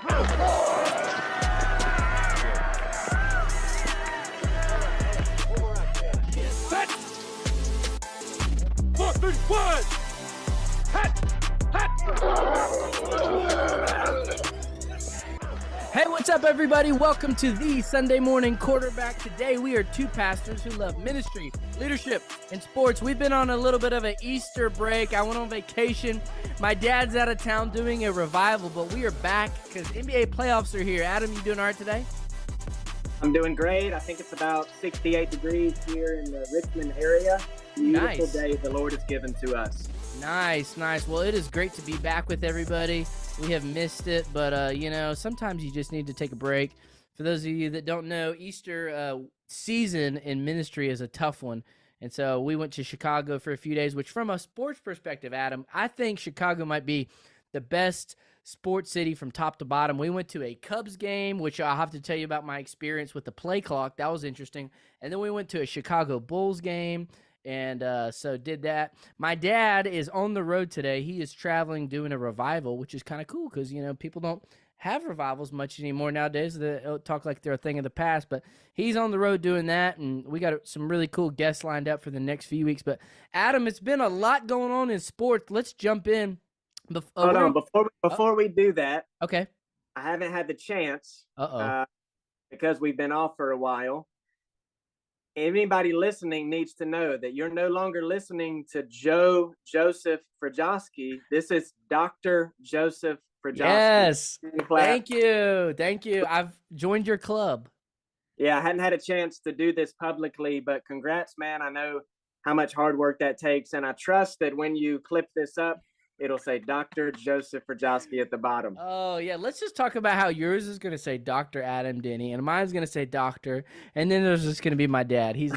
Set. 4, 3, 1. Hey, what's up, everybody? Welcome to the Sunday Morning Quarterback. Today, we are two pastors who love ministry, leadership, and sports. We've been on a little bit of an Easter break. I went on vacation. My dad's out of town doing a revival, but we are back because NBA playoffs are here. Adam, you doing all right today? I'm doing great. I think it's about 68 degrees here in the Richmond area. Beautiful day the Lord has given to us. Nice. Well, it is great to be back with everybody. We have missed it, but, sometimes you just need to take a break. For those of you that don't know, Easter season in ministry is a tough one. And so we went to Chicago for a few days, which from a sports perspective, Adam, I think Chicago might be the best sports city from top to bottom. We went to a Cubs game, which I'll have to tell you about my experience with the play clock. That was interesting. And then we went to a Chicago Bulls game. And so did that. My dad is on the road today. He is traveling, doing a revival, which is kind of cool because, people don't have revivals much anymore nowadays. They talk like they're a thing of the past, but he's on the road doing that, and we got some really cool guests lined up for the next few weeks. But, Adam, it's been a lot going on in sports. Let's jump in. Hold on. Before we do that, okay. I haven't had the chance because we've been off for a while. Anybody listening needs to know that you're no longer listening to Joseph Frajowski. This is Dr. Joseph Frajowski. Yes. Thank you. I've joined your club. Yeah, I hadn't had a chance to do this publicly, but congrats, man. I know how much hard work that takes, and I trust that when you clip this up, it'll say Dr. Joseph Frajowski at the bottom. Oh, yeah. Let's just talk about how yours is going to say Dr. Adam Denny, and mine's going to say Doctor, and then there's just going to be my dad. He's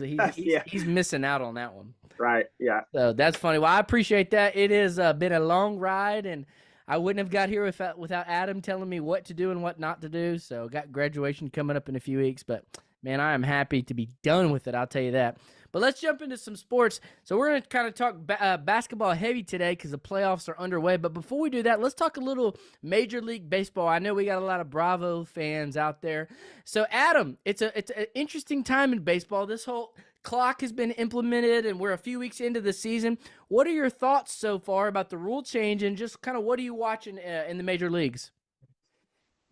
missing out on that one. Right, yeah. So that's funny. Well, I appreciate that. It has been a long ride, and I wouldn't have got here without Adam telling me what to do and what not to do. So got graduation coming up in a few weeks, but, man, I am happy to be done with it. I'll tell you that. But let's jump into some sports. So we're going to kind of talk basketball heavy today because the playoffs are underway. But before we do that, let's talk a little Major League Baseball. I know we got a lot of Bravo fans out there. So, Adam, it's an interesting time in baseball. This whole clock has been implemented, and we're a few weeks into the season. What are your thoughts so far about the rule change, and just kind of what are you watching in the major leagues?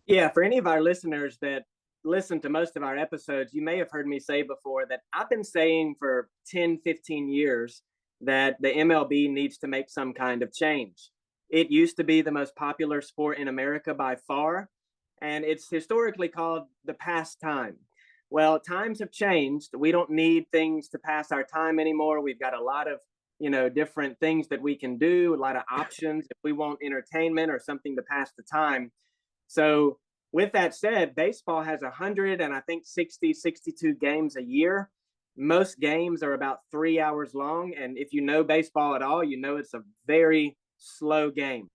Yeah, for any of our listeners that listen to most of our episodes, you may have heard me say before that I've been saying for 10, 15 years that the MLB needs to make some kind of change. It used to be the most popular sport in America by far, and it's historically called the pastime. Well, times have changed. We don't need things to pass our time anymore. We've got a lot of, different things that we can do, a lot of options if we want entertainment or something to pass the time. So with that said, baseball has 100 and I think 62 games a year. Most games are about 3 hours long. And if you know baseball at all, it's a very slow game.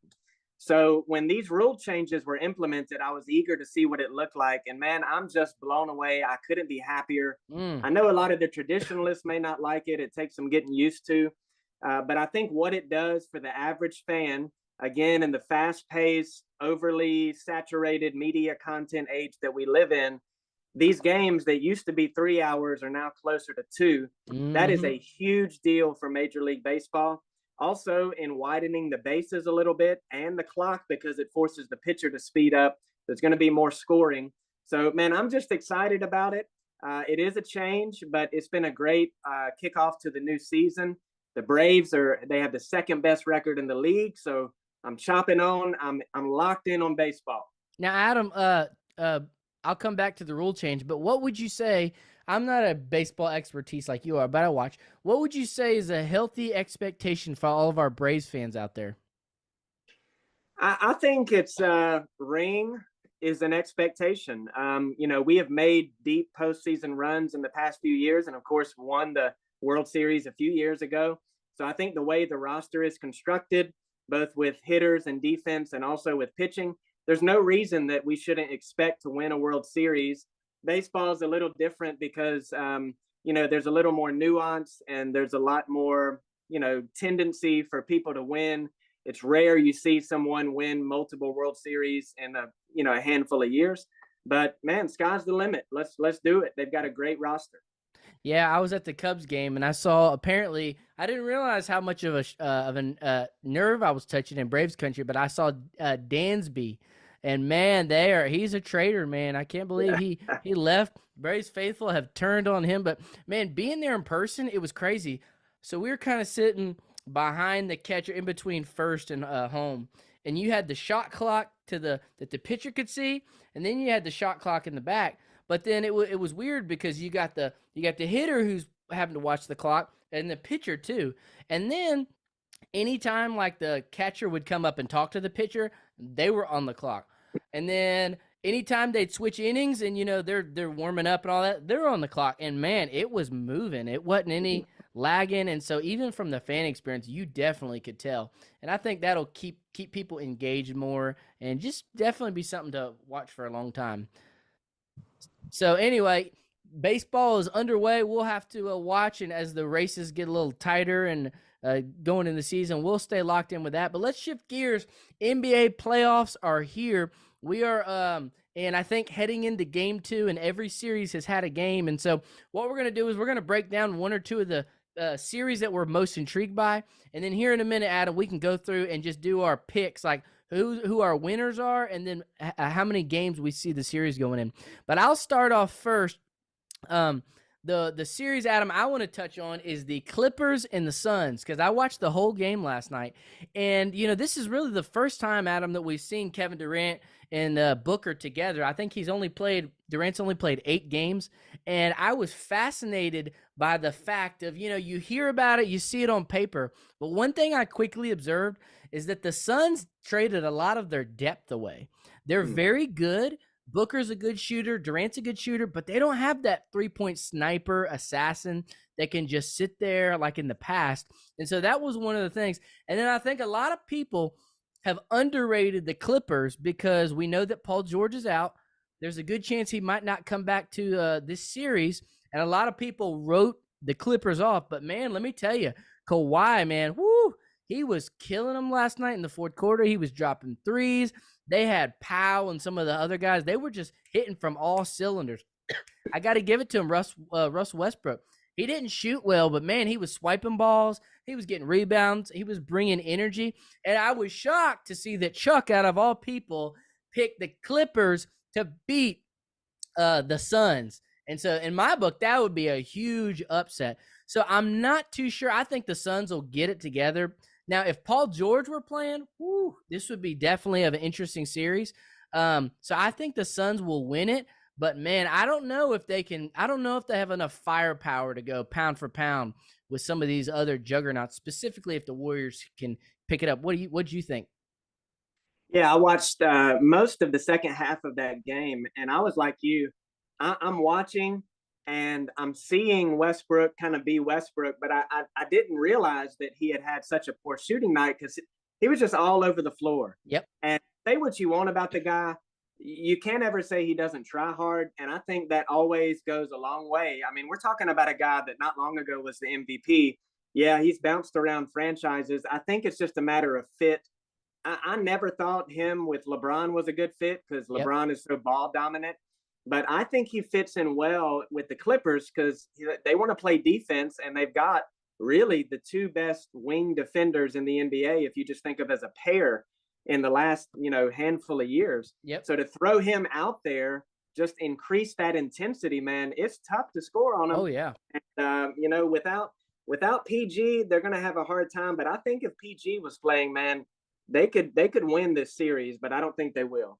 So when these rule changes were implemented, I was eager to see what it looked like. And man, I'm just blown away. I couldn't be happier. I know a lot of the traditionalists may not like it. It takes some getting used to. But I think what it does for the average fan, again, in the fast-paced, overly saturated media content age that we live in, these games that used to be 3 hours are now closer to 2. That is a huge deal for Major League Baseball. Also, in widening the bases a little bit and the clock, because it forces the pitcher to speed up. There's going to be more scoring. So, man, I'm just excited about it. It is a change, but it's been a great kickoff to the new season. The Braves they have the second best record in the league, so I'm chopping on. I'm locked in on baseball. Now, Adam, I'll come back to the rule change, but what would you say? I'm not a baseball expertise like you are, but I watch. What would you say is a healthy expectation for all of our Braves fans out there? I think it's ring is an expectation. We have made deep postseason runs in the past few years, and of course won the World Series a few years ago. So I think the way the roster is constructed, both with hitters and defense and also with pitching, there's no reason that we shouldn't expect to win a World Series. Baseball is a little different because, there's a little more nuance and there's a lot more, tendency for people to win It's rare you see someone win multiple World Series in a handful of years. But man, sky's the limit. Let's do it. They've got a great roster. Yeah, I was at the Cubs game and I saw, apparently I didn't realize how much of a nerve I was touching in Braves country, but I saw Dansby, and man, he's a traitor, man. I can't believe he left. Braves faithful have turned on him, but man, being there in person, it was crazy. So we were kind of sitting behind the catcher in between first and home, and you had the shot clock that the pitcher could see, and then you had the shot clock in the back. But then it was weird because you got the hitter who's having to watch the clock, and the pitcher too. And then anytime like the catcher would come up and talk to the pitcher, they were on the clock. And then anytime they'd switch innings and they're warming up and all that, they're on the clock. And man, it was moving. It wasn't any lagging. And so even from the fan experience, you definitely could tell. And I think that'll keep people engaged more and just definitely be something to watch for a long time. So anyway, baseball is underway. We'll have to watch, and as the races get a little tighter and going in the season, we'll stay locked in with that. But let's shift gears. NBA playoffs are here. We are, and I think heading into game 2, and every series has had a game. And so what we're going to do is we're going to break down one or two of the series that we're most intrigued by. And then here in a minute, Adam, we can go through and just do our picks, like who our winners are, and then how many games we see the series going in. But I'll start off first. The series, Adam, I want to touch on is the Clippers and the Suns, because I watched the whole game last night. And, this is really the first time, Adam, that we've seen Kevin Durant and Booker together. I think Durant's only played 8 games. And I was fascinated by the fact of, you hear about it, you see it on paper. But one thing I quickly observed is that the Suns traded a lot of their depth away. They're very good. Booker's a good shooter. Durant's a good shooter, but they don't have that 3-point sniper assassin that can just sit there like in the past. And so that was one of the things. And then I think a lot of people have underrated the Clippers because we know that Paul George is out. There's a good chance he might not come back to this series. And a lot of people wrote the Clippers off. But, man, let me tell you, Kawhi, man, whoo, he was killing them last night in the fourth quarter. He was dropping threes. They had Powell and some of the other guys. They were just hitting from all cylinders. I got to give it to him, Russ Westbrook. He didn't shoot well, but, man, he was swiping balls. He was getting rebounds. He was bringing energy. And I was shocked to see that Chuck, out of all people, picked the Clippers to beat the Suns. And so in my book, that would be a huge upset. So I'm not too sure. I think the Suns will get it together. Now, if Paul George were playing, this would be definitely of an interesting series. So I think the Suns will win it. But, man, I don't know if they have enough firepower to go pound for pound with some of these other juggernauts, specifically if the Warriors can pick it up. What do you think? Yeah, I watched most of the second half of that game, and I was like you. I'm watching, and I'm seeing Westbrook kind of be Westbrook, but I didn't realize that he had such a poor shooting night because he was just all over the floor. Yep. And say what you want about the guy, you can't ever say he doesn't try hard, and I think that always goes a long way. I mean, we're talking about a guy that not long ago was the MVP. Yeah, he's bounced around franchises. I think it's just a matter of fit. I never thought him with LeBron was a good fit because LeBron is so ball dominant. But I think he fits in well with the Clippers because they want to play defense, and they've got really the 2 best wing defenders in the NBA, if you just think of as a pair in the last, handful of years. Yep. So to throw him out there, just increase that intensity, man, it's tough to score on him. Oh, yeah. And, without PG, they're going to have a hard time. But I think if PG was playing, man, they could win this series, but I don't think they will.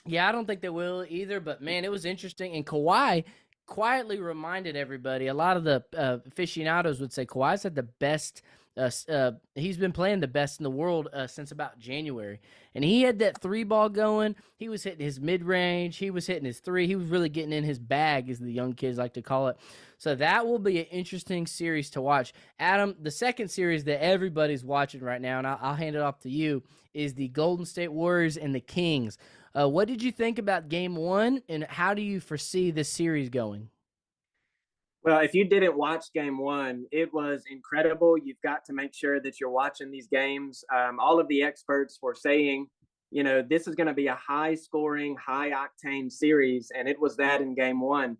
Yeah, I don't think they will either, but, man, it was interesting. And Kawhi quietly reminded everybody, a lot of the aficionados would say Kawhi's had the best he's been playing the best in the world since about January. And he had that 3-ball going. He was hitting his mid-range. He was hitting his 3. He was really getting in his bag, as the young kids like to call it. So that will be an interesting series to watch. Adam, the second series that everybody's watching right now, and I'll hand it off to you, is the Golden State Warriors and the Kings. What did you think about Game 1, and how do you foresee this series going? Well, if you didn't watch game one, it was incredible. You've got to make sure that you're watching these games. All of the experts were saying, this is going to be a high scoring, high octane series. And it was that in game one.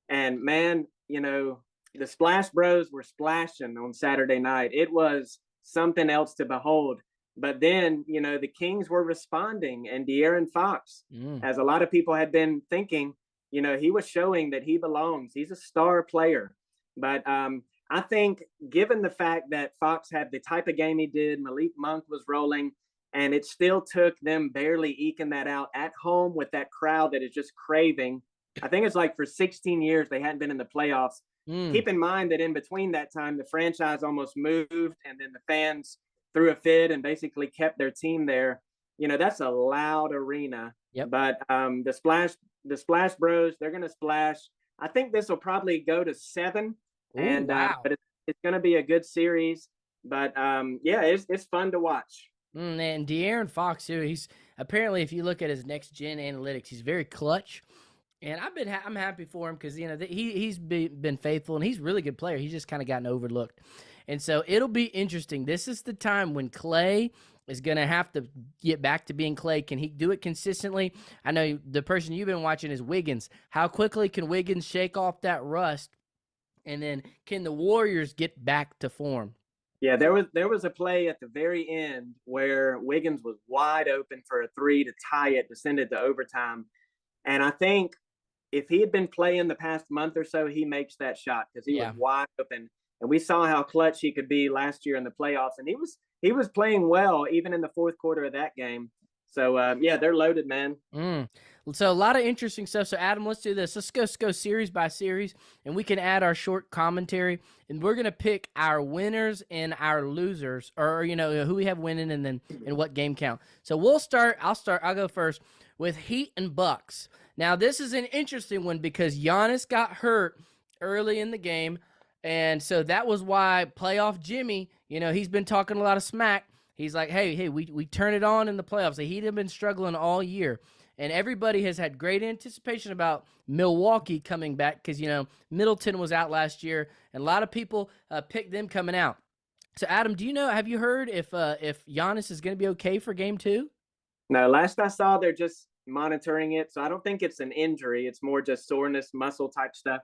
And man, the Splash Bros were splashing on Saturday night. It was something else to behold. But then, the Kings were responding, and De'Aaron Fox, as a lot of people had been thinking, he was showing that he belongs. He's a star player. But I think given the fact that Fox had the type of game he did, Malik Monk was rolling, and it still took them barely eking that out at home with that crowd that is just craving. I think it's like for 16 years they hadn't been in the playoffs. Keep in mind that in between that time, the franchise almost moved, and then the fans threw a fit and basically kept their team there. That's a loud arena. Yep. But the Splash Bros, they're going to splash. I think this will probably go to 7. Ooh, and wow. but it's going to be a good series. But yeah, it's fun to watch. And De'Aaron Fox too. He's apparently, if you look at his next gen analytics, he's very clutch. And I'm happy for him because he's been faithful, and he's a really good player. He's just kind of gotten overlooked, and so it'll be interesting. This is the time when Clay is going to have to get back to being Clay. Can he do it consistently? I know the person you've been watching is Wiggins. How quickly can Wiggins shake off that rust, and then can the Warriors get back to form? Yeah, there was a play at the very end where Wiggins was wide open for a 3 to tie it, to send it to overtime, and I think if he had been playing the past month or so, he makes that shot because he was wide open. And we saw how clutch he could be last year in the playoffs. And he was playing well even in the fourth quarter of that game. So, yeah, they're loaded, man. So a lot of interesting stuff. So, Adam, let's do this. Let's go series by series, and we can add our short commentary. And we're going to pick our winners and our losers, or, who we have winning and then in what game count. So I'll go first with Heat and Bucks. Now, this is an interesting one because Giannis got hurt early in the game, and so that was why playoff Jimmy, he's been talking a lot of smack. He's like, hey, we turn it on in the playoffs. The Heat have been struggling all year, and everybody has had great anticipation about Milwaukee coming back because, Middleton was out last year, and a lot of people picked them coming out. So, Adam, have you heard if Giannis is going to be okay for Game 2? No, last I saw, they're just monitoring it, so I don't think it's an injury. It's more just soreness, muscle type stuff.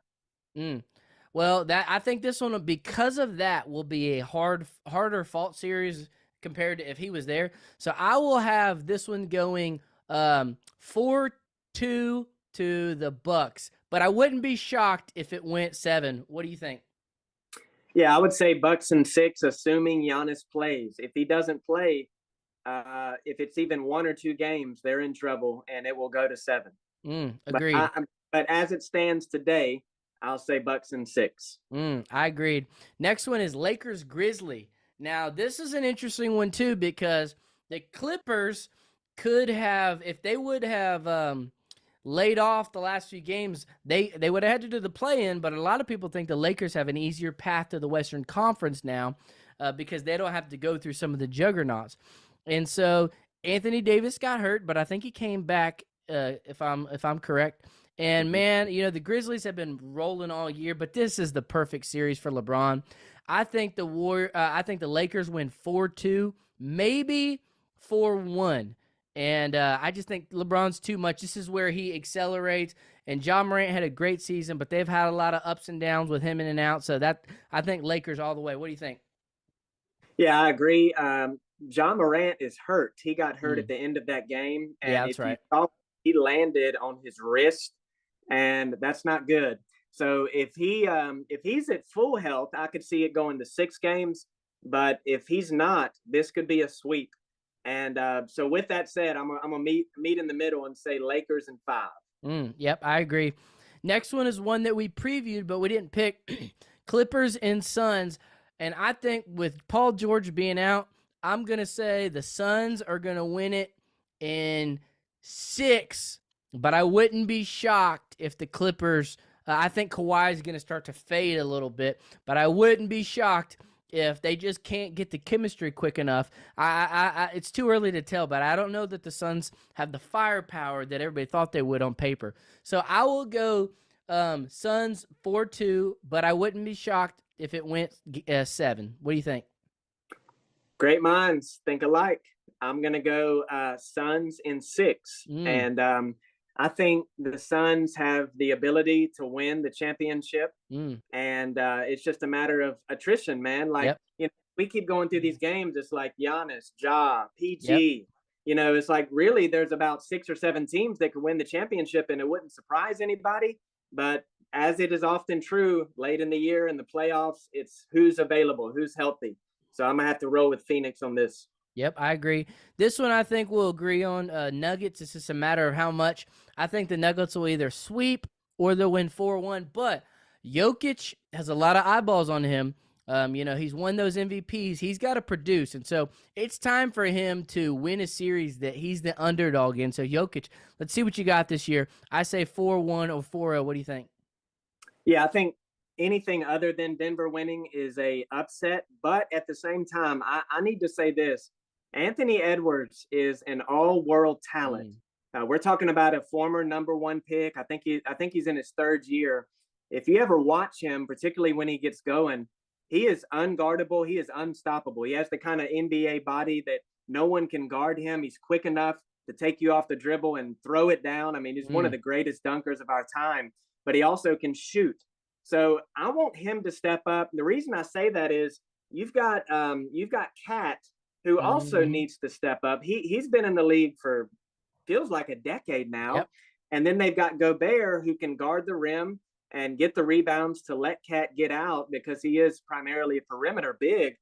Well, I think this one, because of that, will be a harder fault series compared to if he was there. So I will have this one going 4-2 to the Bucks, but I wouldn't be shocked if it went 7. What do you think? Yeah, I would say Bucks in 6, assuming Giannis plays. If he doesn't play, if it's even 1 or 2 games, they're in trouble, and it will go to 7. Agreed. But as it stands today, I'll say Bucks in 6. I agreed. Next one is Lakers Grizzly. Now, this is an interesting one too because the Clippers could have, if they would have laid off the last few games, they would have had to do the play-in, but a lot of people think the Lakers have an easier path to the Western Conference now because they don't have to go through some of the juggernauts. And so Anthony Davis got hurt, but I think he came back, if I'm correct. And man, the Grizzlies have been rolling all year, but this is the perfect series for LeBron. I think the Lakers win 4-2, maybe 4-1. And I just think LeBron's too much. This is where he accelerates. And Ja Morant had a great season, but they've had a lot of ups and downs with him in and out. So I think Lakers all the way. What do you think? Yeah, I agree. Ja Morant is hurt. He got hurt at the end of that game. And yeah, that's right. He landed on his wrist, and that's not good. So if he's at full health, I could see it going to 6 games. But if he's not, this could be a sweep. And so with that said, I'm gonna meet in the middle and say Lakers in 5. Yep, I agree. Next one is one that we previewed, but we didn't pick. Clippers and Suns. And I think with Paul George being out, I'm gonna say the Suns are gonna win it in 6. But I wouldn't be shocked if the Clippers. I think Kawhi is going to start to fade a little bit, but I wouldn't be shocked if they just can't get the chemistry quick enough. It's too early to tell, but I don't know that the Suns have the firepower that everybody thought they would on paper. So I will go Suns 4-2, but I wouldn't be shocked if it went 7. What do you think? Great minds think alike. I'm going to go Suns in 6. Mm, And I think the Suns have the ability to win the championship. mm, And it's just a matter of attrition, man. Like, yep, we keep going through these games. It's like Giannis, Ja, yep. PG. It's like really there's about 6 or 7 teams that could win the championship, and it wouldn't surprise anybody. But as it is often true late in the year in the playoffs, it's who's available, who's healthy. So I'm going to have to roll with Phoenix on this. Yep, I agree. This one I think we'll agree on. Nuggets, it's just a matter of how much. I think the Nuggets will either sweep or they'll win 4-1. But Jokic has a lot of eyeballs on him. He's won those MVPs. He's got to produce. And so it's time for him to win a series that he's the underdog in. So Jokic, let's see what you got this year. I say 4-1 or 4-0. What do you think? Yeah, I think anything other than Denver winning is a upset. But at the same time, I need to say this. Anthony Edwards is an all-world talent. We're talking about a former number 1 pick. I think he's in his 3rd year. If you ever watch him, particularly when he gets going, he is unguardable. He is unstoppable. He has the kind of NBA body that no one can guard him. He's quick enough to take you off the dribble and throw it down. I mean, he's one of the greatest dunkers of our time, but he also can shoot. So I want him to step up. The reason I say that is you've got Cat, who also needs to step up. He's been in the league for feels like a decade now. Yep. And then they've got Gobert, who can guard the rim and get the rebounds to let Cat get out because he is primarily a perimeter big.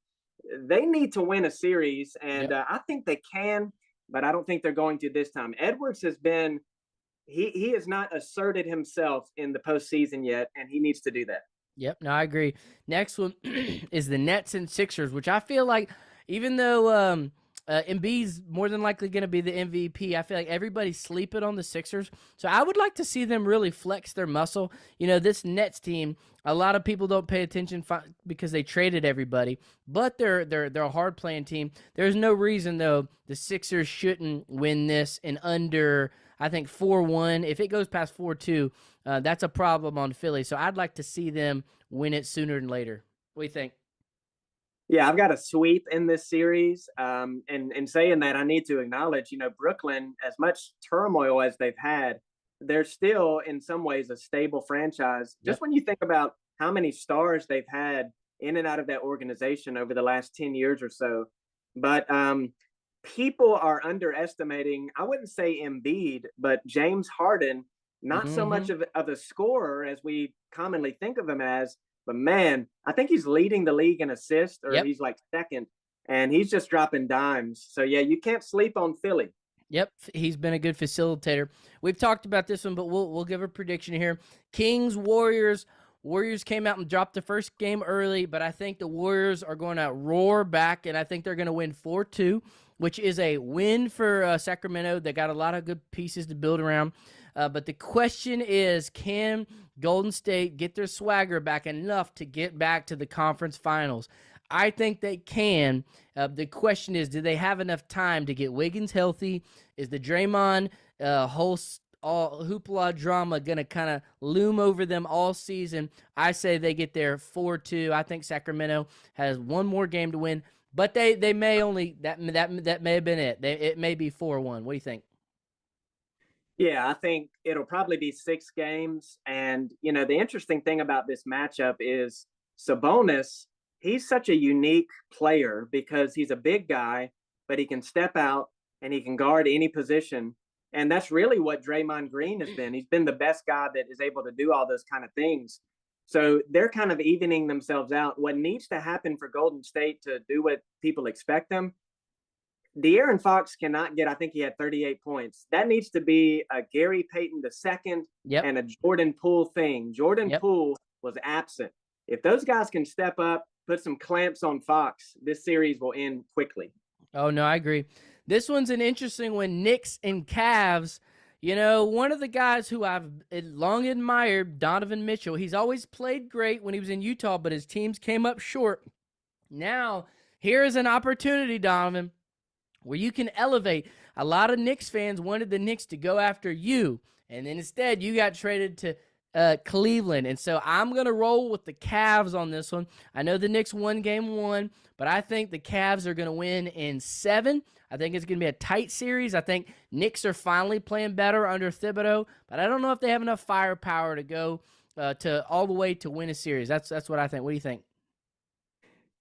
They need to win a series, and I think they can, but I don't think they're going to this time. Edwards has been he has not asserted himself in the postseason yet, and he needs to do that. Yep, no, I agree. Next one is the Nets and Sixers, which I feel like even though Embiid's more than likely going to be the MVP, I feel like everybody's sleeping on the Sixers. So I would like to see them really flex their muscle. This Nets team, a lot of people don't pay attention because they traded everybody, but they're a hard-playing team. There's no reason, though, the Sixers shouldn't win this in under, I think, 4-1. If it goes past 4-2, that's a problem on Philly. So I'd like to see them win it sooner than later. What do you think? Yeah, I've got a sweep in this series. And saying that, I need to acknowledge, Brooklyn, as much turmoil as they've had, they're still in some ways a stable franchise. Just when you think about how many stars they've had in and out of that organization over the last 10 years or so. But people are underestimating, I wouldn't say Embiid, but James Harden, not so much of a scorer as we commonly think of him as. But man, I think he's leading the league in assists, or he's like 2nd, and he's just dropping dimes. So yeah, you can't sleep on Philly. Yep, he's been a good facilitator. We've talked about this one, but we'll give a prediction here. Kings, Warriors. Warriors came out and dropped the first game early, but I think the Warriors are going to roar back, and I think they're going to win 4-2, which is a win for Sacramento. They got a lot of good pieces to build around. But the question is, can Golden State get their swagger back enough to get back to the conference finals? I think they can. The question is, do they have enough time to get Wiggins healthy? Is the Draymond whole hoopla drama going to kind of loom over them all season? I say they get there 4-2. I think Sacramento has one more game to win, but they may only that may have been it. It may be 4-1. What do you think? Yeah, I think it'll probably be 6 games. And, the interesting thing about this matchup is Sabonis, he's such a unique player because he's a big guy, but he can step out and he can guard any position. And that's really what Draymond Green has been. He's been the best guy that is able to do all those kind of things. So they're kind of evening themselves out. What needs to happen for Golden State to do what people expect them, De'Aaron Fox cannot get, I think he had 38 points. That needs to be a Gary Payton II and a Jordan Poole thing. Jordan Poole was absent. If those guys can step up, put some clamps on Fox, this series will end quickly. Oh, no, I agree. This one's an interesting one. Knicks and Cavs. One of the guys who I've long admired, Donovan Mitchell, he's always played great when he was in Utah, but his teams came up short. Now, here is an opportunity, Donovan, where you can elevate. A lot of Knicks fans wanted the Knicks to go after you, and then instead you got traded to Cleveland. And so I'm going to roll with the Cavs on this one. I know the Knicks won game 1, but I think the Cavs are going to win in 7. I think it's going to be a tight series. I think Knicks are finally playing better under Thibodeau, but I don't know if they have enough firepower to go to all the way to win a series. That's what I think. What do you think?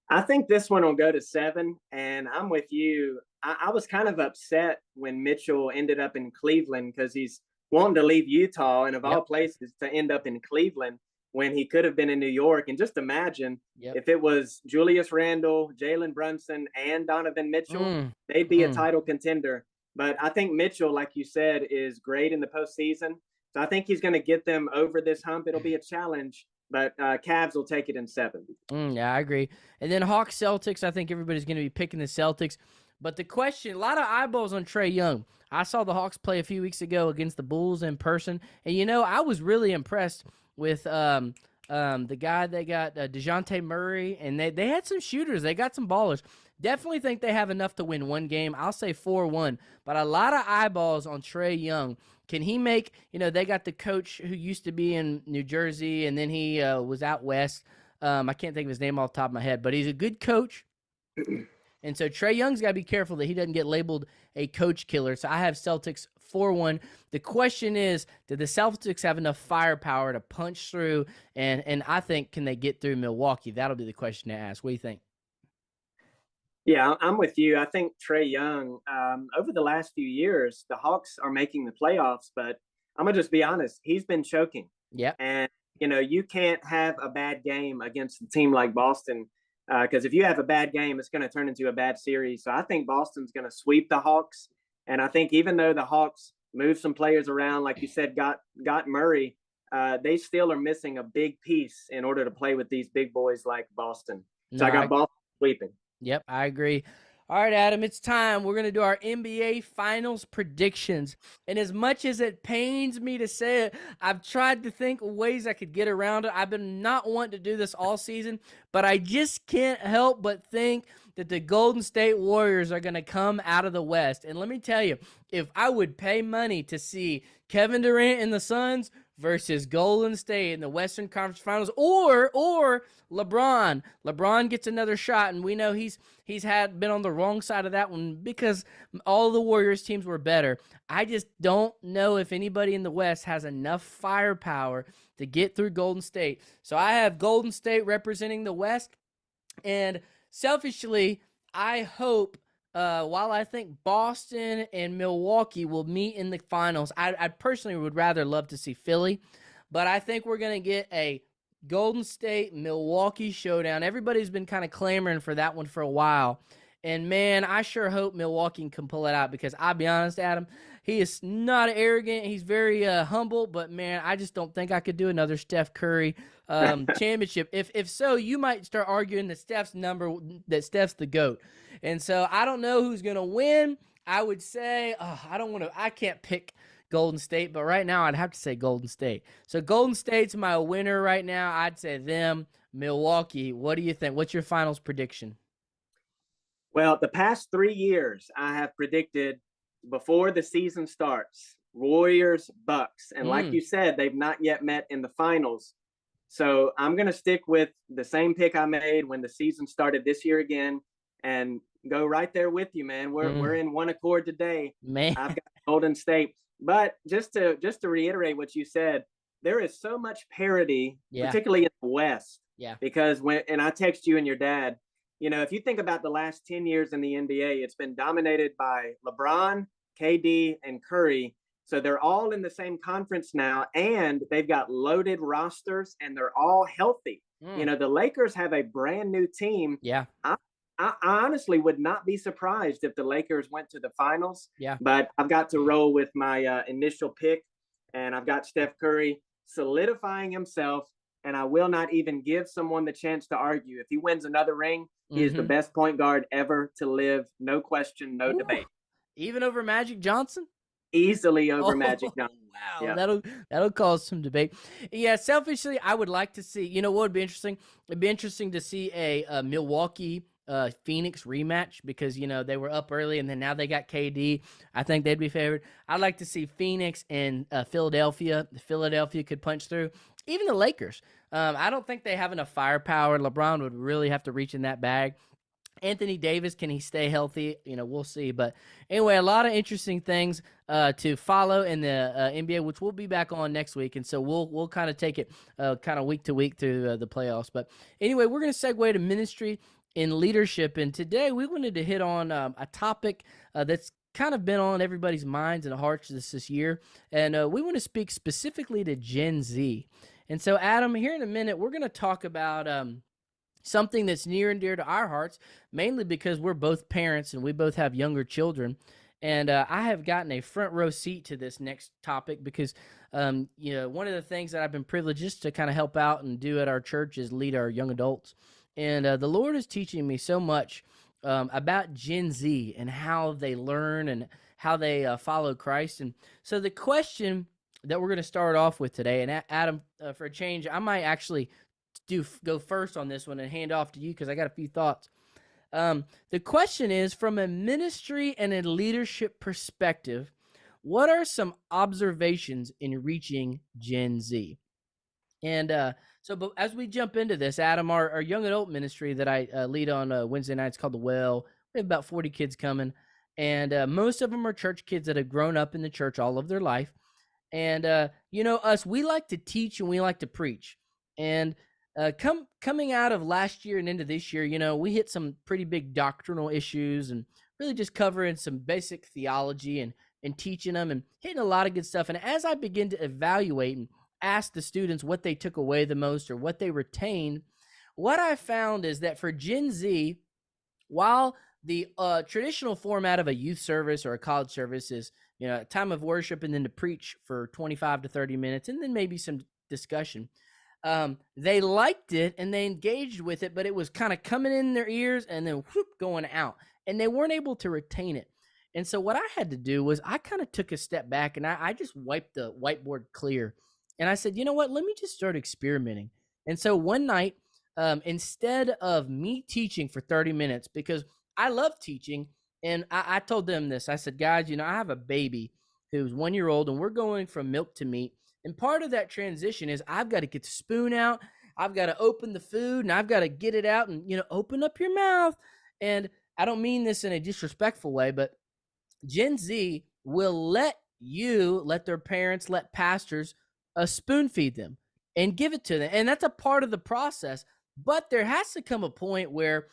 I think this one will go to 7, and I'm with you. I was kind of upset when Mitchell ended up in Cleveland because he's wanting to leave Utah and of all places to end up in Cleveland when he could have been in New York. And just imagine if it was Julius Randle, Jalen Brunson, and Donovan Mitchell, they'd be a title contender. But I think Mitchell, like you said, is great in the postseason. So I think he's going to get them over this hump. It'll be a challenge, but Cavs will take it in 7. Yeah, I agree. And then Hawks Celtics, I think everybody's going to be picking the Celtics. But the question, a lot of eyeballs on Trae Young. I saw the Hawks play a few weeks ago against the Bulls in person. And, I was really impressed with the guy they got, DeJounte Murray. And they had some shooters. They got some ballers. Definitely think they have enough to win one game. I'll say 4-1. But a lot of eyeballs on Trae Young. Can he make, they got the coach who used to be in New Jersey, and then he was out west. I can't think of his name off the top of my head, but he's a good coach. And so Trae Young's got to be careful that he doesn't get labeled a coach killer. So I have Celtics 4-1. The question is, do the Celtics have enough firepower to punch through? And I think, can they get through Milwaukee? That'll be the question to ask. What do you think? Yeah, I'm with you. I think Trae Young, over the last few years, the Hawks are making the playoffs, but I'm going to just be honest. He's been choking. Yeah. And, you can't have a bad game against a team like Boston because if you have a bad game, it's going to turn into a bad series. So I think Boston's going to sweep the Hawks. And I think even though the Hawks moved some players around, like you said, got Murray, they still are missing a big piece in order to play with these big boys like Boston. So I got Boston sweeping. Yep, I agree. All right, Adam, it's time. We're going to do our NBA Finals predictions. And as much as it pains me to say it, I've tried to think of ways I could get around it. I've been not wanting to do this all season, but I just can't help but think that the Golden State Warriors are going to come out of the West. And let me tell you, if I would pay money to see Kevin Durant and the Suns versus Golden State in the Western Conference Finals, or LeBron. LeBron gets another shot, and we know he's been on the wrong side of that one because all the Warriors teams were better. I just don't know if anybody in the West has enough firepower to get through Golden State. So I have Golden State representing the West, and selfishly, I hope while I think Boston and Milwaukee will meet in the finals, I personally would rather love to see Philly, but I think we're going to get a Golden State-Milwaukee showdown. Everybody's been kind of clamoring for that one for a while, and man, I sure hope Milwaukee can pull it out because I'll be honest, Adam, he is not arrogant. He's very humble, but man, I just don't think I could do another Steph Curry championship. If so, you might start arguing that Steph's the GOAT. And so I don't know who's going to win. I would say, I can't pick Golden State, but right now I'd have to say Golden State. So Golden State's my winner right now. I'd say them. Milwaukee, what do you think? What's your finals prediction? Well, the past 3 years, I have predicted before the season starts, Warriors, Bucks. And like you said, they've not yet met in the finals. So I'm going to stick with the same pick I made when the season started this year again and go right there with you, man. We're in one accord today. Man, I've got Golden State. But just to reiterate what you said, there is so much parity, particularly in the West. Yeah. Because and I text you and your dad, if you think about the last 10 years in the NBA, it's been dominated by LeBron, KD, and Curry. So they're all in the same conference now, and they've got loaded rosters, and they're all healthy. The Lakers have a brand new team. Yeah. I honestly would not be surprised if the Lakers went to the finals. Yeah. But I've got to roll with my initial pick, and I've got Steph Curry solidifying himself, and I will not even give someone the chance to argue. If he wins another ring, he is the best point guard ever to live. No question, no debate. Even over Magic Johnson? Easily over Magic Johnson. Wow, yeah. That'll cause some debate. Yeah, selfishly, I would like to see, what would be interesting? It'd be interesting to see a Milwaukee Phoenix rematch because, you know, they were up early and then now they got KD. I think they'd be favored. I'd like to see Phoenix and Philadelphia. Philadelphia could punch through. Even the Lakers. I don't think they have enough firepower. LeBron would really have to reach in that bag. Anthony Davis, can he stay healthy? You know, we'll see. But anyway, a lot of interesting things to follow in the NBA, which we'll be back on next week, and so we'll kind of take it kind of week to week through the playoffs. But anyway, we're going to segue to ministry in leadership, and today we wanted to hit on a topic that's kind of been on everybody's minds and hearts this year, and we want to speak specifically to Gen Z. And so, Adam, here in a minute, we're going to talk about something that's near and dear to our hearts, mainly because we're both parents and we both have younger children. And I have gotten a front row seat to this next topic because, you know, one of the things that I've been privileged to kind of help out and do at our church is lead our young adults. And the Lord is teaching me so much about Gen Z and how they learn and how they follow Christ. And so the question that we're going to start off with today, and Adam, for a change, I might actually go first on this one and hand off to you because I got a few thoughts. The question is, from a ministry and a leadership perspective, what are some observations in reaching Gen Z? And but as we jump into this, Adam, our young adult ministry that I lead on Wednesday nights called The Well, we have about 40 kids coming, and most of them are church kids that have grown up in the church all of their life. And you know, us, we like to teach and we like to preach. And coming out of last year and into this year, you know, we hit some pretty big doctrinal issues and really just covering some basic theology and teaching them and hitting a lot of good stuff. And as I begin to evaluate and ask the students what they took away the most or what they retained, what I found is that for Gen Z, while the traditional format of a youth service or a college service is, you know, a time of worship and then to preach for 25 to 30 minutes and then maybe some discussion, they liked it and they engaged with it, but it was kind of coming in their ears and then whoop, going out, and they weren't able to retain it. And so what I had to do was I kind of took a step back and I just wiped the whiteboard clear. And I said, you know what, let me just start experimenting. And so one night, instead of me teaching for 30 minutes, because I love teaching, and I told them this, I said, guys, you know, I have a baby who's 1 year old and we're going from milk to meat. And part of that transition is I've got to get the spoon out. I've got to open the food and I've got to get it out and, you know, open up your mouth. And I don't mean this in a disrespectful way, but Gen Z will let their parents, let pastors spoon feed them and give it to them. And that's a part of the process. But there has to come a point where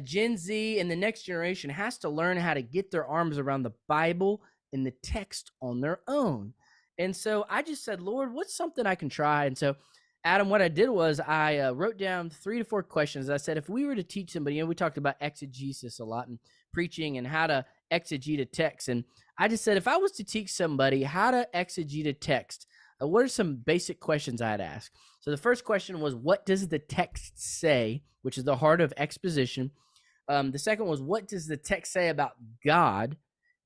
Gen Z and the next generation has to learn how to get their arms around the Bible and the text on their own. And so I just said, Lord, what's something I can try? And so, Adam, what I did was I wrote down 3 to 4 questions. I said, if we were to teach somebody, you know, we talked about exegesis a lot and preaching and how to exegete a text. And I just said, if I was to teach somebody how to exegete a text, what are some basic questions I'd ask? So the first question was, what does the text say, which is the heart of exposition? The second was, what does the text say about God?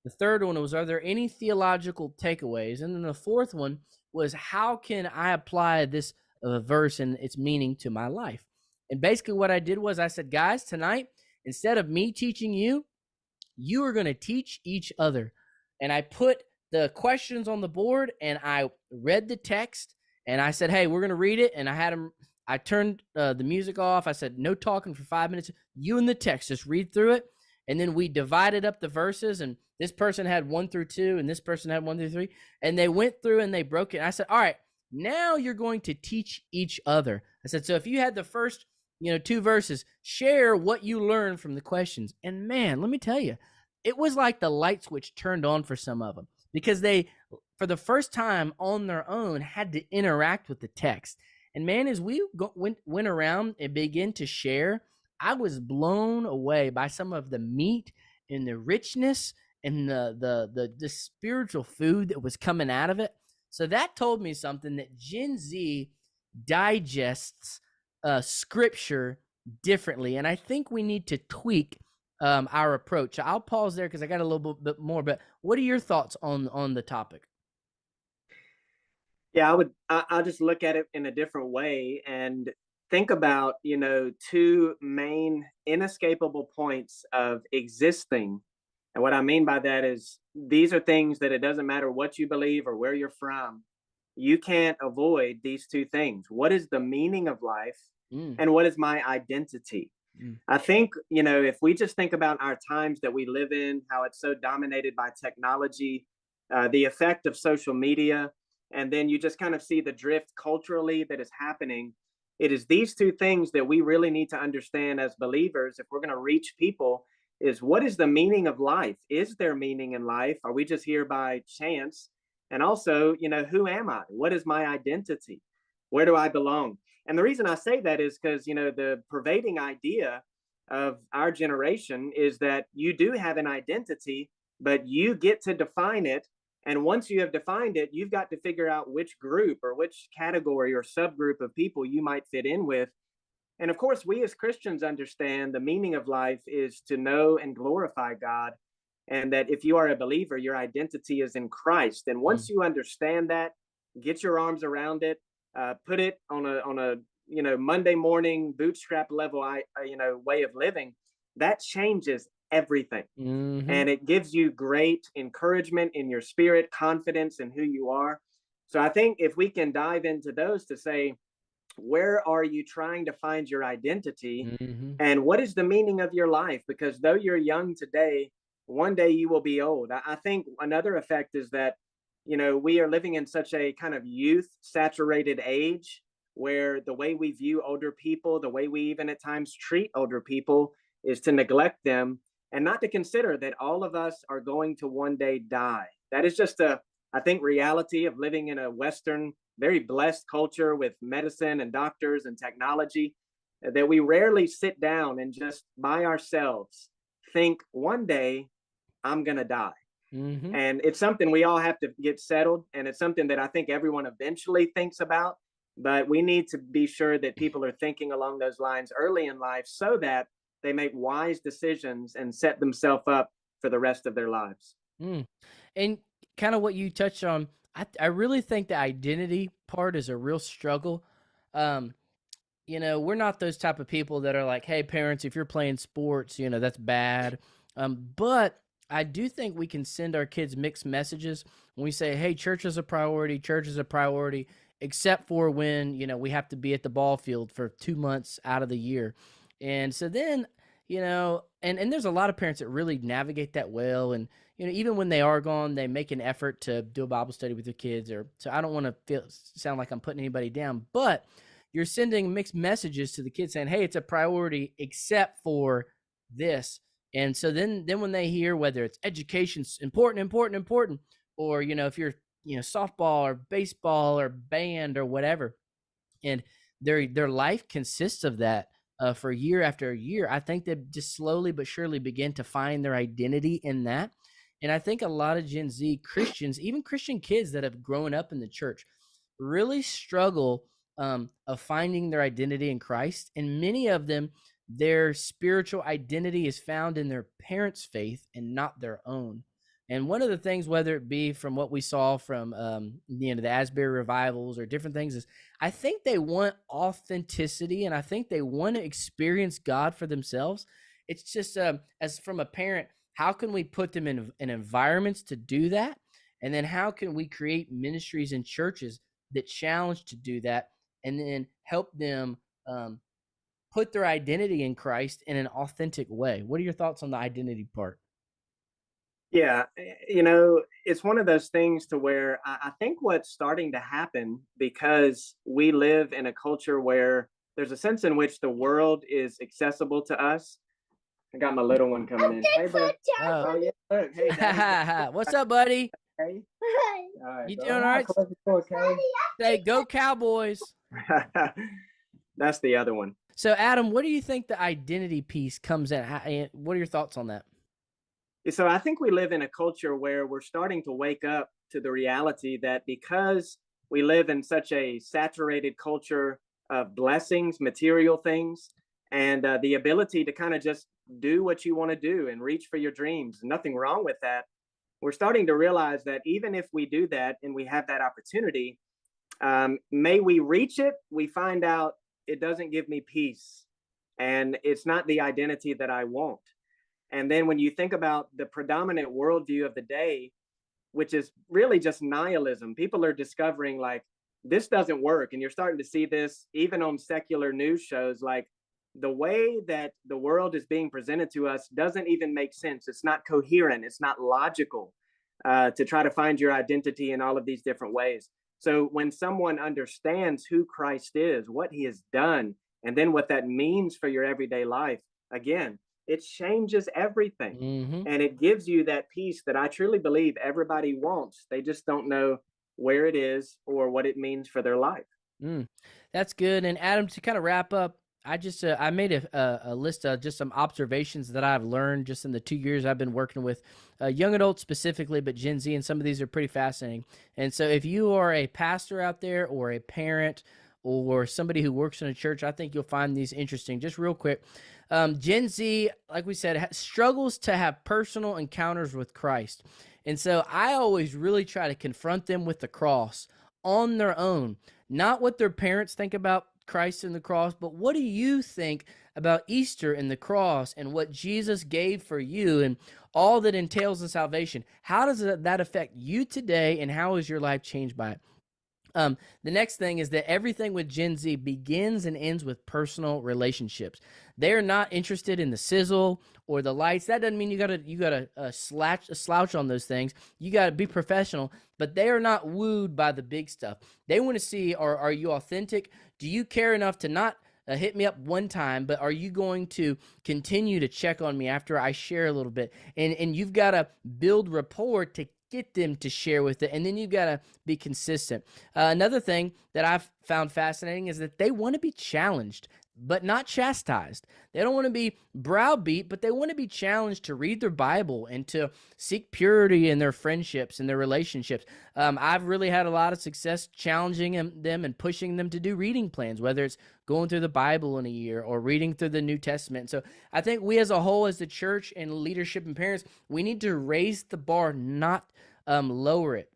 The third one was, are there any theological takeaways? And then the fourth one was, how can I apply this verse and its meaning to my life? And basically what I did was I said, guys, tonight, instead of me teaching you, you are going to teach each other. And I put the questions on the board and I read the text and I said, hey, we're going to read it. And I turned the music off. I said, no talking for 5 minutes. You and the text, just read through it. And then we divided up the verses, and this person had 1 through 2, and this person had 1 through 3. And they went through and they broke it. And I said, all right, now you're going to teach each other. I said, so if you had the first, 2 verses, share what you learned from the questions. And man, let me tell you, it was like the light switch turned on for some of them because they, for the first time on their own, had to interact with the text. And man, as we went around and began to share, I was blown away by some of the meat and the richness and the spiritual food that was coming out of it. So that told me something, that Gen Z digests scripture differently. And I think we need to tweak our approach. I'll pause there because I got a little bit more, but what are your thoughts on the topic? Yeah, I'll just look at it in a different way. And think about, two main inescapable points of existing. And what I mean by that is these are things that it doesn't matter what you believe or where you're from, you can't avoid these two things. What is the meaning of life Mm, and what is my identity? mm, I think, if we just think about our times that we live in, how it's so dominated by technology, the effect of social media, and then you just kind of see the drift culturally that is happening. It is these two things that we really need to understand as believers if we're going to reach people is what is the meaning of life? Is there meaning in life? Are we just here by chance? And also, who am I? What is my identity? Where do I belong? And the reason I say that is because, the pervading idea of our generation is that you do have an identity, but you get to define it. And once you have defined it, you've got to figure out which group or which category or subgroup of people you might fit in with. And of course, we as Christians understand the meaning of life is to know and glorify God. And that if you are a believer, your identity is in Christ. And once mm, you understand that, get your arms around it, put it on a Monday morning bootstrap level, way of living. That changes everything, mm-hmm. and it gives you great encouragement in your spirit, confidence in who you are. So I think if we can dive into those to say, where are you trying to find your identity Mm-hmm. and what is the meaning of your life? Because though you're young today, one day you will be old. I think another effect is that, we are living in such a kind of youth saturated age where the way we view older people, the way we even at times treat older people is to neglect them and not to consider that all of us are going to one day die. That is just I think, reality of living in a Western, very blessed culture with medicine and doctors and technology, that we rarely sit down and just by ourselves think one day I'm going to die. Mm-hmm. And it's something we all have to get settled. And it's something that I think everyone eventually thinks about. But we need to be sure that people are thinking along those lines early in life so that they make wise decisions and set themselves up for the rest of their lives. Mm. And kind of what you touched on, I really think the identity part is a real struggle. Um, we're not those type of people that are like, hey, parents, if you're playing sports, that's bad. But I do think we can send our kids mixed messages when we say, hey, church is a priority, except for when, we have to be at the ball field for 2 months out of the year. And so then, and there's a lot of parents that really navigate that well. And, even when they are gone, they make an effort to do a Bible study with their kids. So I don't want to sound like I'm putting anybody down, but you're sending mixed messages to the kids saying, hey, it's a priority except for this. And so then when they hear whether it's education's important, or, if you're, softball or baseball or band or whatever, and their life consists of that for year after year, I think they just slowly but surely begin to find their identity in that. And I think a lot of Gen Z Christians, even Christian kids that have grown up in the church, really struggle of finding their identity in Christ. And many of them, their spiritual identity is found in their parents' faith and not their own. And one of the things, whether it be from what we saw from the Asbury revivals or different things, is I think they want authenticity and I think they want to experience God for themselves. It's just as from a parent, how can we put them in environments to do that? And then how can we create ministries and churches that challenge to do that and then help them put their identity in Christ in an authentic way? What are your thoughts on the identity part? Yeah, it's one of those things to where I think what's starting to happen because we live in a culture where there's a sense in which the world is accessible to us. I got my little one coming in. Hey, bro. Oh. Oh, yeah. Look, hey, Daddy. What's up, buddy? Hey. All right, You bro. doing all right? Close the door, okay? Say, go Cowboys. That's the other one. So, Adam, what do you think the identity piece comes in? What are your thoughts on that? So I think we live in a culture where we're starting to wake up to the reality that because we live in such a saturated culture of blessings, material things, and the ability to kind of just do what you want to do and reach for your dreams, nothing wrong with that. We're starting to realize that even if we do that and we have that opportunity, may we reach it, we find out it doesn't give me peace. And it's not the identity that I want. And then when you think about the predominant worldview of the day, which is really just nihilism, people are discovering like this doesn't work. And you're starting to see this even on secular news shows. Like the way that the world is being presented to us doesn't even make sense. It's not coherent, it's not logical, to try to find your identity in all of these different ways. So when someone understands who Christ is, what he has done, and then what that means for your everyday life, again, it changes everything. Mm-hmm. And it gives you that peace that I truly believe everybody wants. They just don't know where it is or what it means for their life. That's good. And Adam, to kind of wrap up, I made a list of just some observations that I've learned just in the 2 years I've been working with young adults specifically, but Gen Z, and some of these are pretty fascinating. And so if you are a pastor out there or a parent or somebody who works in a church, I think you'll find these interesting. Just real quick, Gen Z, like we said, struggles to have personal encounters with Christ. And so I always really try to confront them with the cross on their own, not what their parents think about Christ and the cross, but what do you think about Easter and the cross and what Jesus gave for you and all that entails in salvation? How does that affect you today, and how is your life changed by it? The next thing is that everything with Gen Z begins and ends with personal relationships. They're not interested in the sizzle or the lights. That doesn't mean you gotta slouch on those things. You gotta be professional, but they are not wooed by the big stuff. They want to see, are you authentic? Do you care enough to not hit me up one time, but are you going to continue to check on me after I share a little bit? And you've got to build rapport to get them to share with it, and then you've got to be consistent. Another thing that I've found fascinating is that they want to be challenged, but not chastised. They don't want to be browbeat, but they want to be challenged to read their Bible and to seek purity in their friendships and their relationships. I've really had a lot of success challenging them and pushing them to do reading plans, whether it's going through the Bible in a year or reading through the New Testament. So I think we as a whole, as the church and leadership and parents, we need to raise the bar, not lower it.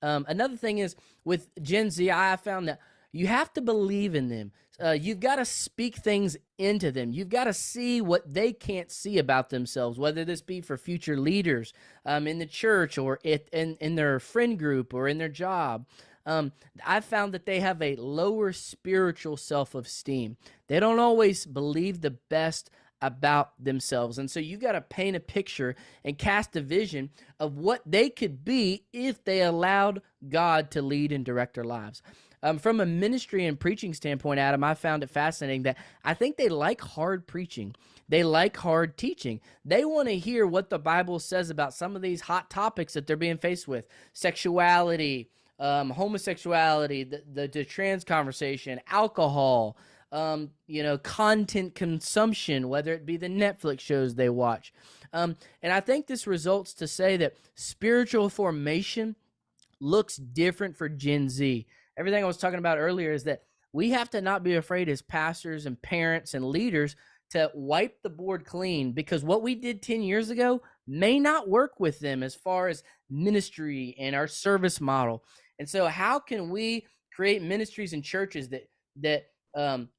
Another thing is with Gen Z, I have found that you have to believe in them. You've got to speak things into them. You've got to see what they can't see about themselves, whether this be for future leaders in the church or in their friend group or in their job. I've found that they have a lower spiritual self-esteem. They don't always believe the best about themselves. And so you got to paint a picture and cast a vision of what they could be if they allowed God to lead and direct their lives. From a ministry and preaching standpoint, Adam, I found it fascinating that I think they like hard preaching. They like hard teaching. They want to hear what the Bible says about some of these hot topics that they're being faced with: sexuality, homosexuality, the trans conversation, alcohol, content consumption, whether it be the Netflix shows they watch. And I think this results to say that spiritual formation looks different for Gen Z. Everything I was talking about earlier is that we have to not be afraid as pastors and parents and leaders to wipe the board clean, because what we did 10 years ago may not work with them as far as ministry and our service model. And so how can we create ministries and churches that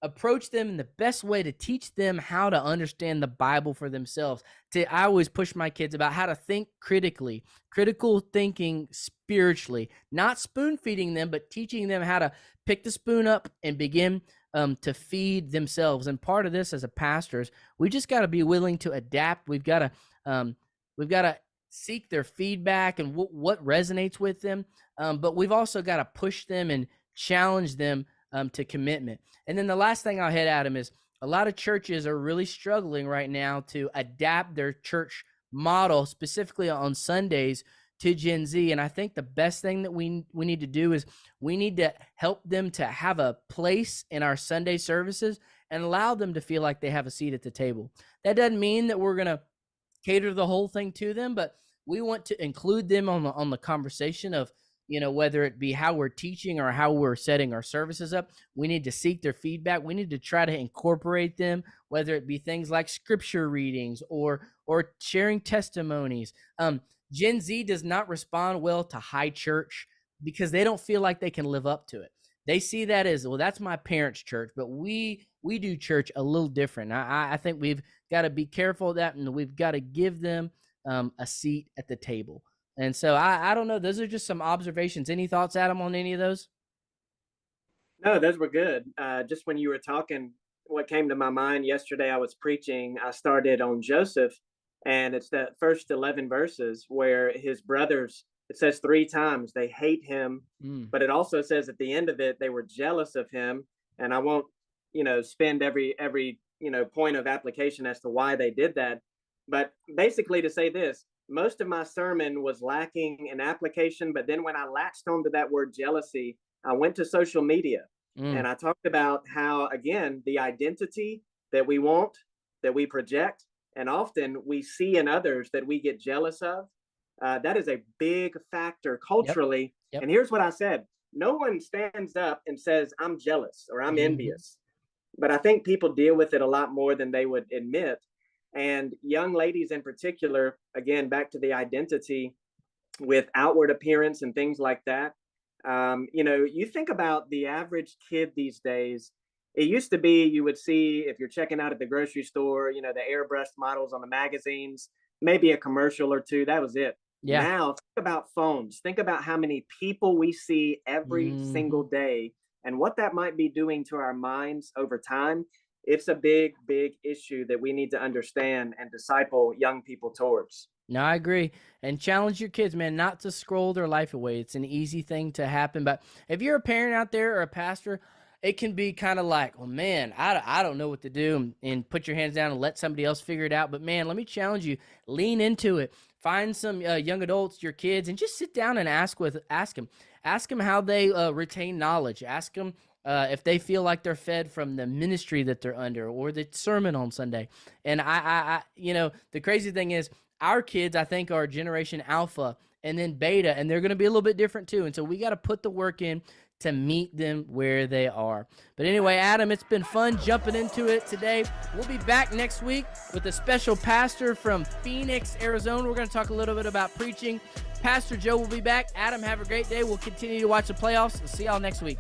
approach them in the best way to teach them how to understand the Bible for themselves? I always push my kids about how to think critically, critical thinking spiritually, not spoon feeding them, but teaching them how to pick the spoon up and begin to feed themselves. And part of this as a pastor is we just got to be willing to adapt. We've got to seek their feedback and what resonates with them. But we've also got to push them and challenge them to commitment. And then the last thing I'll hit, Adam, is a lot of churches are really struggling right now to adapt their church model, specifically on Sundays, to Gen Z. And I think the best thing that we need to do is we need to help them to have a place in our Sunday services and allow them to feel like they have a seat at the table. That doesn't mean that we're going to cater the whole thing to them, but we want to include them on the conversation of, whether it be how we're teaching or how we're setting our services up. We need to seek their feedback. We need to try to incorporate them, whether it be things like scripture readings or sharing testimonies. Gen Z does not respond well to high church because they don't feel like they can live up to it. they see that as, well, that's my parents' church, but we do church a little different. I think we've got to be careful of that, and we've got to give them a seat at the table. And so I don't know. Those are just some observations. Any thoughts, Adam, on any of those? No, those were good. Just when you were talking, what came to my mind yesterday, I was preaching. I started on Joseph, and it's that first 11 verses where his brothers, it says 3 times they hate him, Mm. but it also says at the end of it, they were jealous of him. And I won't, spend every, point of application as to why they did that. But basically to say this, most of my sermon was lacking in application. But then when I latched onto that word jealousy, I went to social media Mm. and I talked about how, again, the identity that we want, that we project, and often we see in others that we get jealous of, that is a big factor Yep. culturally. Yep. And here's what I said: no one stands up and says, I'm jealous or I'm Mhm. envious. But I think people deal with it a lot more than they would admit. And young ladies in particular, again, back to the identity with outward appearance and things like that. You think about the average kid these days. It used to be you would see, if you're checking out at the grocery store, the airbrushed models on the magazines, maybe a commercial or two. That was it. Yeah. Now, think about phones. Think about how many people we see every single Mhm. day and what that might be doing to our minds over time. It's a big, big issue that we need to understand and disciple young people towards. No, I agree. And challenge your kids, man, not to scroll their life away. It's an easy thing to happen. But if you're a parent out there or a pastor, it can be kind of like, well, man, I don't know what to do, and put your hands down and let somebody else figure it out. But man, let me challenge you. Lean into it. Find some young adults, your kids, and just sit down and ask them. Ask them how they retain knowledge. Ask them if they feel like they're fed from the ministry that they're under or the sermon on Sunday. And the crazy thing is, our kids, I think, are generation alpha and then beta, and they're going to be a little bit different too. And so we got to put the work in to meet them where they are. But anyway, Adam, it's been fun jumping into it today. We'll be back next week with a special pastor from Phoenix, Arizona. We're going to talk a little bit about preaching. Pastor Joe will be back. Adam, have a great day. We'll continue to watch the playoffs. See y'all next week.